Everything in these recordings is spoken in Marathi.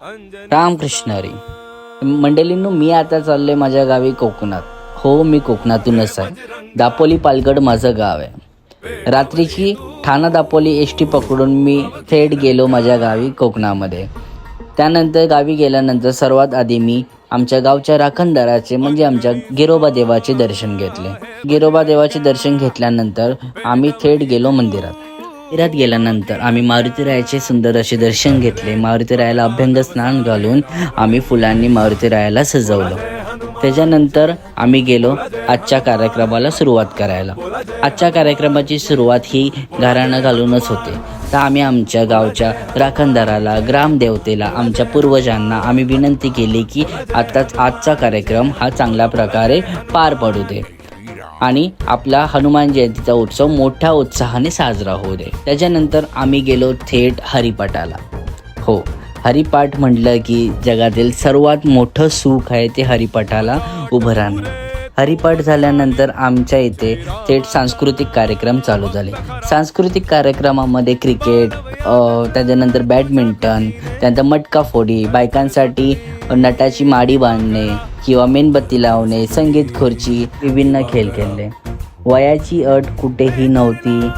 रामकृष्ण हरी. मंडळींनो, मी आता चाललोय माझ्या गावी कोकणात. हो, मी कोकणातूनच आहे. दापोली पालगड माझं गाव आहे. रात्रीची ठाणा दापोली एस.टी पकडून मी थेट गेलो माझ्या गावी कोकणामध्ये. त्यानंतर गावी गेल्यानंतर सर्वात आधी मी आमच्या गावच्या राखणदाराचे म्हणजे आमच्या गिरोबा देवाचे दर्शन घेतले. गिरोबा देवाचे दर्शन घेतल्यानंतर आम्ही थेट गेलो मंदिरात. मंदिरात गेल्यानंतर आम्ही मारुतीरायाचे सुंदर असे दर्शन घेतले. मारुतीरायाला अभ्यंग स्नान घालून आम्ही फुलांनी मारुतीरायाला सजवलं. त्याच्यानंतर आम्ही गेलो आजच्या कार्यक्रमाला सुरुवात करायला. आजच्या कार्यक्रमाची सुरुवात ही घराणं घालूनच होते. तर आम्ही आमच्या गावच्या राखणदाराला, ग्रामदेवतेला, आमच्या पूर्वजांना आम्ही विनंती केली की आजचा कार्यक्रम हा चांगल्या प्रकारे पार पडू दे आणि आपला हनुमान जयंतीचा उत्सव मोठ्या उत्साहाने साजरा होऊ दे. त्याच्यानंतर आम्ही गेलो थेट हरिपाठाला. हो, हरिपाठ म्हटलं की जगातील सर्वात मोठं सुख आहे ते हरिपाठाला उभं राहणं. हरिपाठ झाल्यानंतर आमच्या इथे थेट सांस्कृतिक कार्यक्रम चालू झाले. सांस्कृतिक कार्यक्रमामध्ये क्रिकेट, त्याच्यानंतर बॅडमिंटन, त्यानंतर मटका फोडी, बायकांसाठी नटाची माडी बांधणे किंवा मेणबत्ती लावणे, संगीत खुर्ची, विभिन्न खेळ खेळले. वयाची अट कुठेही नव्हती.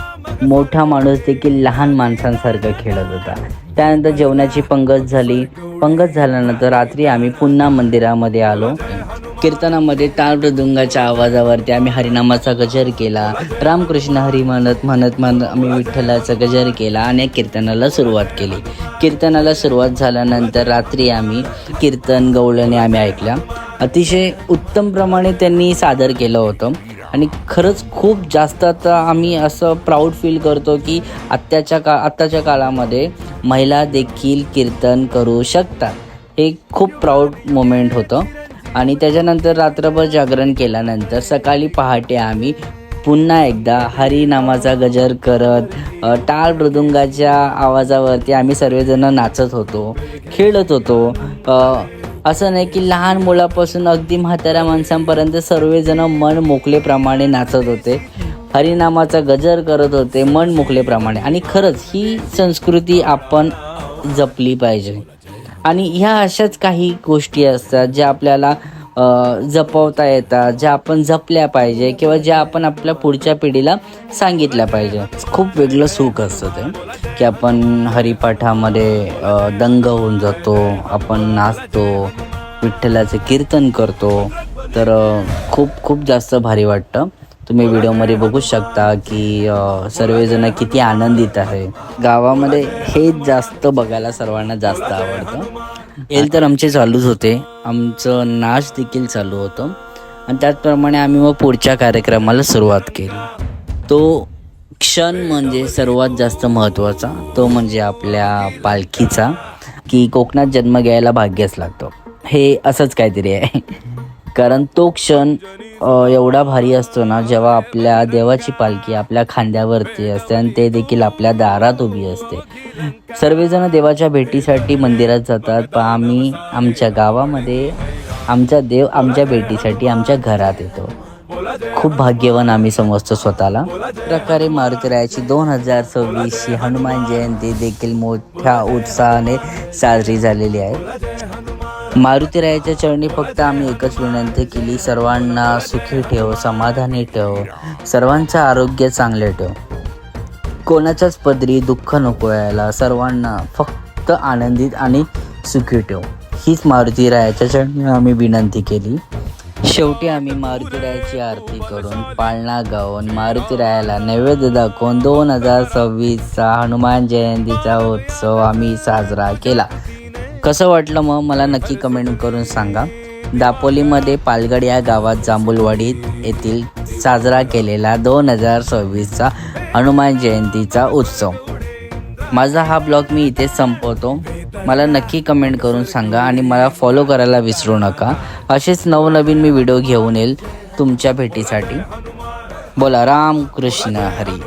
मोठा माणूस देखील लहान माणसांसारखं खेळत होता. त्यानंतर जेवणाची पंगत झाली. पंगत झाल्यानंतर रात्री आम्ही पुन्हा मंदिरामध्ये आलो. कीर्तनामध्ये टाळ मृदुंगाच्या आवाजावरती आम्ही हरिनामाचा गजर केला. रामकृष्ण हरी म्हणत आम्ही विठ्ठलाचा गजर केला आणि कीर्तनाला सुरुवात केली. कीर्तनाला सुरुवात झाल्यानंतर रात्री आम्ही कीर्तन गवळणी आम्ही ऐकल्या. अतिशय उत्तम प्रमाणे त्यांनी सादर केलं होतं आणि खरंच खूप जास्त आता आम्ही असं प्राऊड फील करतो की आत्ताच्या काळामध्ये महिला देखील कीर्तन करू शकतात. हे खूप प्राऊड मोमेंट होतं. आणि त्याच्यानंतर रात्रभर जागरण केल्यानंतर सकाळी पहाटे आम्ही पुन्हा एकदा हरिनामाचा गजर करत टाळ मृदुंगाच्या आवाजावरती आम्ही सर्वजण नाचत होतो, खेळत होतो. असं नाही की लहान मुलापासून अगदी म्हाताऱ्या माणसांपर्यंत सर्वजण मन मोकळेप्रमाणे नाचत होते, हरिनामाचा गजर करत होते मन मोकळेप्रमाणे. आणि खरंच ही संस्कृती आपण जपली पाहिजे. आणि ह्या अशाच काही गोष्टी असतात ज्या आपल्याला जपवता येतात, ज्या आपण जपल्या पाहिजे किंवा ज्या आपण आपल्या पुढच्या पिढीला सांगितल्या पाहिजे. खूप वेगळं सुख असतं ते की आपण हरिपाठामध्ये दंग होऊन जातो, आपण नाचतो, विठ्ठलाचं कीर्तन करतो. तर खूप जास्त भारी वाटतं. तुम्ही व्हिडिओमध्ये बघू शकता की सर्वजण किती आनंदित आहे. गावामध्ये हेच जास्त बघायला सर्वांना जास्त आवडतं. खेळ तर आमचे चालूच होते, आमचं नाच देखील चालू होतं आणि त्याचप्रमाणे आम्ही मग पुढच्या कार्यक्रमाला सुरुवात केली. तो क्षण म्हणजे सर्वात जास्त महत्त्वाचा, तो म्हणजे आपल्या पालखीचा, की कोकणात जन्म घ्यायला भाग्यच लागतो. हे असंच काहीतरी आहे. कारण तो क्षण एवढा भारी असतो ना, जेव्हा आपल्या देवाची पालखी आपल्या खांद्यावरती असते आणि ते देखील आपल्या दारात उभी असते. सर्वजण देवाच्या भेटीसाठी मंदिरात जातात, पण आम्ही आमच्या गावामध्ये आमचा देव आमच्या भेटीसाठी आमच्या घरात येतो. खूप भाग्यवान आम्ही समजतो स्वतःला. प्रकारे मारुतीरायाची 2026 हनुमान जयंती देखील मोठ्या उत्साहाने साजरी झालेली आहे. मारुतीरायाच्या चरणी फक्त आम्ही एकच विनंती केली, सर्वांना सुखी ठेव, समाधानी ठेव, सर्वांचं आरोग्य चांगले ठेव, कोणाच्याच पदरी दुःख नको यायला, सर्वांना फक्त आनंदित आणि सुखी ठेव, हीच मारुतीरायाच्या चरणी आम्ही विनंती केली. शेवटी आम्ही मारुतीरायाची आरती करून पाळणा गाऊन मारुतीरायाला नैवेद्य दाखवून 2026चा हनुमान जयंतीचा उत्सव आम्ही साजरा केला. कसं वाटलं मग मला नक्की कमेंट करून सांगा. दापोलीमध्ये पालगड या गावात जांभूलवाडीत येथील साजरा केलेला 2026चा हनुमान जयंतीचा उत्सव. माझा हा ब्लॉग मी इथेच संपवतो. मला नक्की कमेंट करून सांगा आणि मला फॉलो करायला विसरू नका. असेच नवनवीन मी व्हिडिओ घेऊन येईल तुमच्या भेटीसाठी. बोला रामकृष्ण हरी.